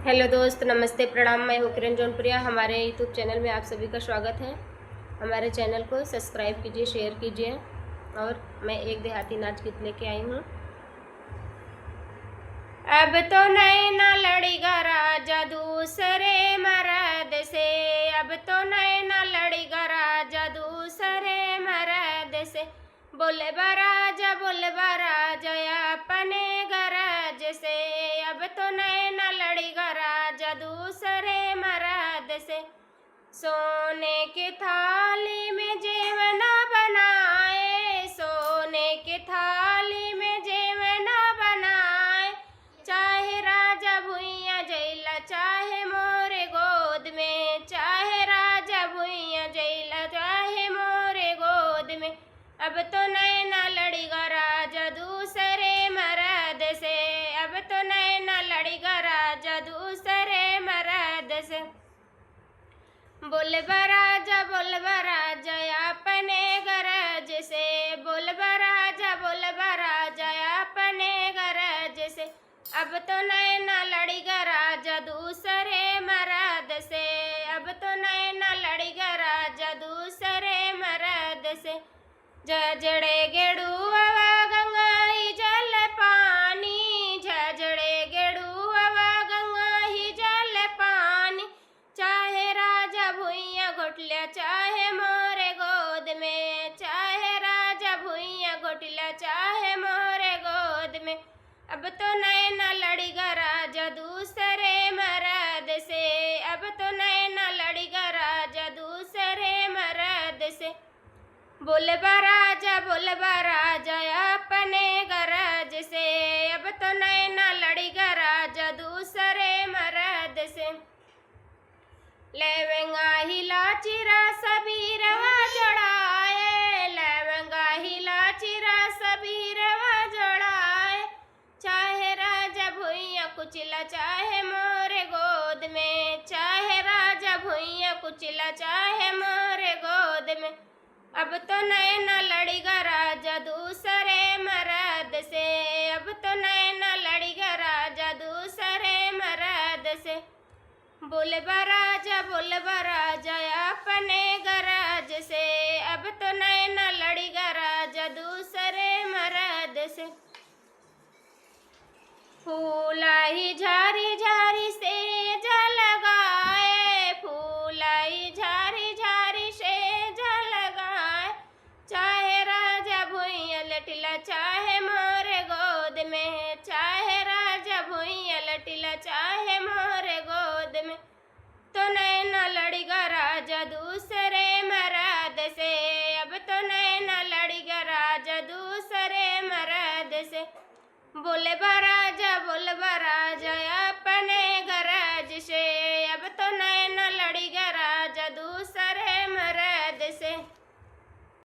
Hello दोस्त, नमस्ते, प्रणाम। मैं हूँ किरण जौनपुरिया। हमारे यूट्यूब चैनल में आप सभी का स्वागत है। हमारे चैनल को सब्सक्राइब कीजिए, शेयर कीजिए। और मैं एक देहाती नाच गीत लेके आई हूँ। अब तो नैना लड़ेगा राजा दूसरे मर्द से, अब तो नैना लड़ेगा राजा दूसरे मर्द से। बोले राजा अपने गरज से, अब तो नैना लड़ेगा राजा दूसरे मर्द से। सोने के थाली में जेवना बनाए, सोने के थाली में जेवना बनाए। चाहे राजा भुइया जैला चाहे मोरे गोद में, चाहे राजा भुइया जैला चाहे मोरे गोद में। अब तो नैना लड़ेगा राजा दूसरे मर्द से, अब तो नैना लड़ेगा राजा दूसरे मर्द से। बोल राजा अपने गरज से, बोल राजा अपने गरज से। अब तो नैना लड़ेगा राजा दूसरे मर्द से, अब तो नैना लड़ेगा राजा दूसरे मर्द से। झजड़े गेड़ुआ गंगा ही जल पानी, झजड़े गेड़ुआ गंगा ही जल पानी। चाहे राजा भुइया घोटल्या चाहे मोरे गोद में, चाहे राजा भुइया घोटल्या चाहे मोरे गोद में। अब तो नैना लड़ेगा राजा दूसरे मर्द से, अब तो नैना लड़ेगा राजा दूसरे मर्द से। बोल राजा अपने गरज से, अब तो नैना लड़ेगा राजा दूसरे मर्द से। लवंगा हिलाची रस बीरवा जोड़ाए, लवंगा हिलाची रस बीरवा जोड़ाए। चाहे राजा भुइया कुचला चाहे मोरे गोद में, चाहे राजा भुइया कुचला चाहे मोरे गोद में। अब तो नैना लड़ेगा राजा दूसरे मर्द से, अब तो नैना लड़ेगा राजा दूसरे मर्द से। बोल राजा अपने गरज से, अब तो नैना लड़ेगा राजा दूसरे मर्द से। फूलाई झारी झारी से जलगाए, फूलाई झारी झारी से जलगाए। चाहे राजा भुइया लटिला चाहे मोरे गोद में, चाहे राजा भुइया लटिला चाहे मोरे गोद में। तो नैना लड़ेगा राजा दूसरे मर्द से, अब तो नैना लड़ेगा राजा दूसरे मर्द से। बोल राजा अपने